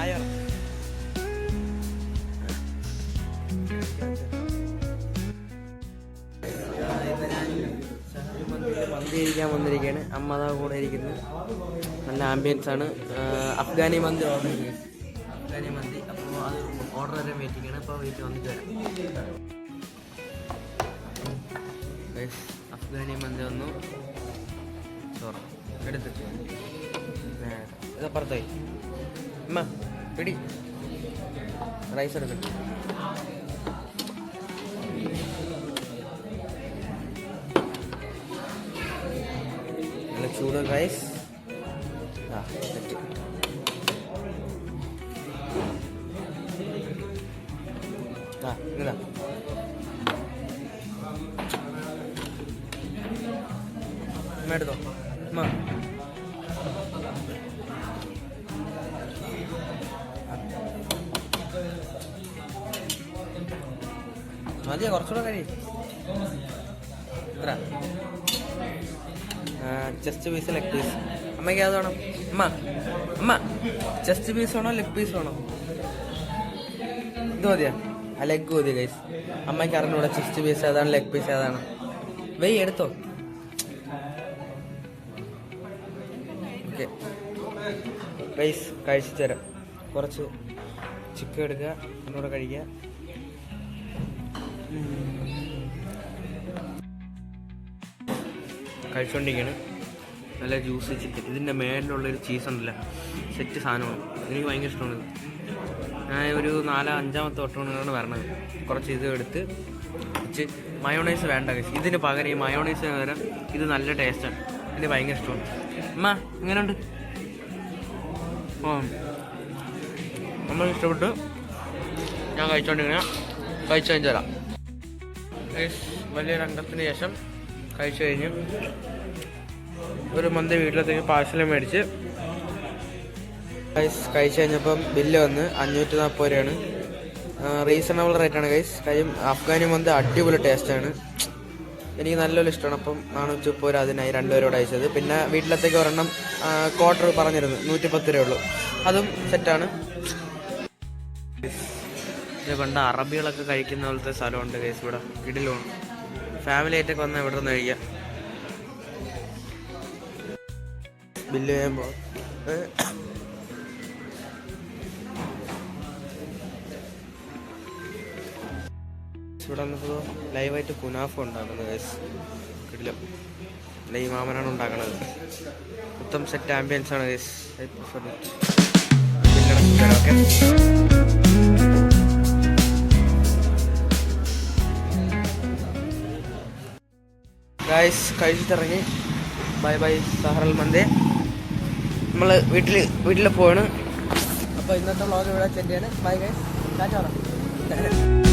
Hi. മന്തി കഴിക്കാൻ വന്നിരിക്കുകയാണ്. അമ്മ അതാ കൂടെ ഇരിക്കുന്നത്. നല്ല ആംബിയൻസ് ആണ്. അഫ്ഗാനി മന്തി ഓർഡർ ചെയ്ത്. അഫ്ഗാനി മന്തി. അപ്പോൾ അത് ഓർഡർ ചെയ്യാൻ വെയിറ്റിംഗ് ആണ്. അപ്പോൾ വീട്ടിൽ വന്നിട്ട് വരാം. അഫ്ഗാനി മന്തി വന്നു. ചോറ് എടുത്തിട്ട് ഇതപ്പുറത്തായി. അമ്മ പിടി റൈസ് എടുക്കട്ടെ. നല്ല ചൂട് റൈസ്. ഇതാ എടുത്തോ അമ്മ. മതിയാ കുറച്ചുകൂടെ കഴിയും. എത്ര ചെസ്റ്റ് പീസ് ലെഗ് പീസ്? അമ്മയ്ക്ക് അത് വേണം. അമ്മ ചെസ്റ്റ് പീസ് വേണോ ലെഗ് പീസ് വേണോ? ഇത് മതിയാ? ആ ലെഗ് മതി ഗൈസ്. അമ്മയ്ക്ക് അറിഞ്ഞൂടെ ചെസ്റ്റ് പീസ് ഏതാണ് ലെഗ് പീസ് ഏതാണ്. വെയ് എടുത്തോ. ഓക്കെ ഗൈസ് കഴിച്ചു തരാം. കുറച്ച് ചിക്കൻ എടുക്കുക, ഒന്നുകൂടെ കഴിക്കുക. കഴിച്ചുകൊണ്ടിരിക്കുകയാണ്. നല്ല ജ്യൂസി ചിക്കൻ. ഇതിൻ്റെ മേലിലുള്ളൊരു ചീസ് ഉണ്ടല്ലോ, സെറ്റ് സാധനമാണ്. എനിക്ക് ഭയങ്കര ഇഷ്ടമാണ് ഇത്. ഞാൻ ഒരു 4-5 തൊട്ടാണ് വരണത്. കുറച്ച് ഇത് എടുത്ത് വെച്ച് മയോണൈസ് വേണ്ട കഴിച്ച്. ഇതിന് പകരം ഈ മയോണൈസിന് പകരം ഇത് നല്ല ടേസ്റ്റാണ്. എനിക്ക് ഭയങ്കര ഇഷ്ടമാണ്. അമ്മ എങ്ങനെയുണ്ട്? നമ്മൾ ഇഷ്ടപ്പെട്ടു. ഞാൻ കഴിച്ചുകൊണ്ടിരിക്കണ കഴിച്ചു കഴിഞ്ഞു തരാം. വലിയൊരു അംഗത്തിന് ശേഷം കഴിച്ചു കഴിഞ്ഞു. ഒരു മന്തി വീട്ടിലത്തേക്ക് പാഴ്സലും മേടിച്ച് കഴിച്ചു കഴിഞ്ഞപ്പം ബില്ല് വന്ന് 540 രൂപയാണ്. റീസണബിൾ റേറ്റാണ് ഗൈസ്. കാര്യം അഫ്ഗാനി മന്തി അടിപൊളി ടേസ്റ്റാണ്. എനിക്ക് നല്ലൊരു ഇഷ്ടമാണ്. അപ്പം 430 രൂപ അതിനായി 2 പേരോട് അയച്ചത്. പിന്നെ വീട്ടിലത്തേക്ക് ഒരെണ്ണം ക്വാർട്ടർ പറഞ്ഞിരുന്നു, 110 രൂപ ഉള്ളൂ. അതും സെറ്റാണ്. ഇത് പണ്ട് അറബികളൊക്കെ കഴിക്കുന്ന പോലത്തെ സ്ഥലമുണ്ട് ഗൈസ് ഇവിടെ. കിടിലുമാണ്. ഫാമിലി ആയിട്ടൊക്കെ വന്നാൽ ഇവിടെ നിന്ന് കഴിക്കാം. ബില്ല് ചെയ്യുമ്പോൾ ഇവിടെ വന്നപ്പോൾ ലൈവായിട്ട് കുനാഫ ഉണ്ടാക്കുന്നത് ഗൈസ്. കിടിലം. ഈ മാമനാണ് ഉണ്ടാക്കണത്. മൊത്തം സെറ്റ് ആംബിയൻസ് ആണ് ഗൈസ്. ഗൈസ് കഴിച്ചിട്ടിറങ്ങി. ബൈ ബൈ സഹറൽ മന്തി. നമ്മൾ വീട്ടിൽ പോവാണ്. അപ്പോൾ ഇന്നത്തെ വ്ളോഗ് ഇവിടെ ചെല്ലിയാണ്. Bye guys. ടാറ്റ.